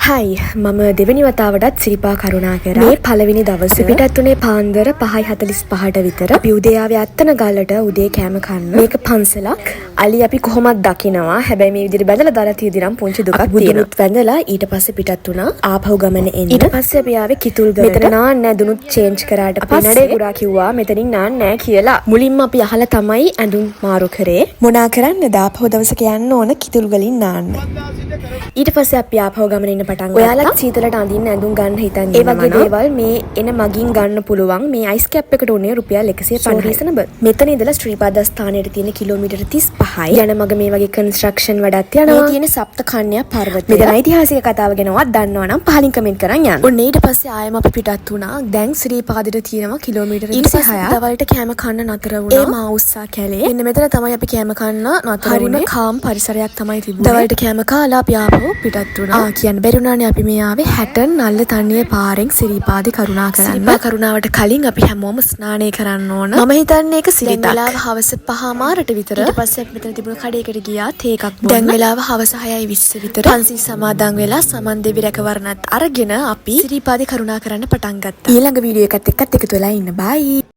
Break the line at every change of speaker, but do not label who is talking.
හයි මම දෙවනි වතාවටත් සිරිපා කරුණාකර මේ පළවෙනි දවසේ පිටත් උනේ පාන්දර 5:45ට විතර. අපි උදේ ආවේ අත්තන ගල්ලට උදේ කෑම කන්න. මේක පන්සලක්. අලි අපි කොහොමද දකිනවා. හැබැයි මේ විදිහට බැඳලා දාලා තියෙදි නම් පුංචි දුකක් තියෙනවා. වැඳලා ඊට පස්සේ පිටත් උනා. ආපහු ගමන එන්න. ඊට පස්සේ අපි ආවේ කිතුල්ගලට. මෙතන නාන්න දුනුත් චේන්ජ් කරාට පස්සේ නඩේ කිව්වා මෙතනින් නාන්න නෑ කියලා. මුලින්ම අපි අහලා තමයි ඇඳුම් මාරු කරේ. මොනා කරන්නද ආපහු දවසක යන්න ඕන කිතුල්ගලින් නාන්න. ඊට පස්සේ අපි ආපහු ගමන එන්න පටන් ගත්තා. ඔයාලත් සීතලට අඳින්න ඇඳුම් ගන්න හිතන් ඉන්නවා. ඒ වගේ දේවල් මේ එන මගින් ගන්න පුළුවන්. මේ අයිස් කැප් එකට උනේ රුපියල් 150 රීසනබල්. මෙතන ඉඳලා ශ්‍රීපාද ස්ථානයට තියෙන කිලෝමීටර 35යි. යන මග මේ වගේ කන්ස්ට්‍රක්ෂන් වැඩක් යනවා. මේ තියෙන සප්ත කන්‍යා පර්වතය. මෙතන ඓතිහාසික කතාව ගැනවත් දන්නවා නම් පහලින් කමෙන්ට් කරන් යන්න. ඔන්න ඊට පස්සේ ආයෙම අපි පිටත් වුණා. දැන් ශ්‍රීපාදෙට තියෙනවා කිලෝමීටර 26ක්. දවල්ට කෑම කන්න නතර වුණා. ඒ මාඋස්සා කැලේ. ඉන්න මෙතන තමයි අපි කෑම කන්න නතර වුණේ. හරිම කාම් පරිසරයක් තමයි තිබුණේ. දවල්ට කෑම කාලා අපි ආපහු පිටත් වුණා. කියන්න බැරි වුණානේ අපි මේ ආවේ හැටන් නල්ල තනියේ පාරෙන් සිරිපාදේ කරුණා කරන්න. සිරිපා කරුණාවට කලින් අපි හැමෝම ස්නානය කරන්න ඕන. මම හිතන්නේ ඒක සිරිතක්. දැන් වෙලාව හවස 5:00 විතර. ඊට පස්සේ අපි මෙතන තිබුණ කඩේකට ගියා තේ එකක් බොන්න. දැන් වෙලාව හවස 6:20 විතර. පන්සිල් සමාදන් වෙලා සමන් දෙවි රැකවරණත් අරගෙන අපි සිරිපාදේ කරුණා කරන්න පටන් ගත්තා. ඊළඟ වීඩියෝ එකත් එක්කත් එකතු වෙලා ඉන්න. බයි.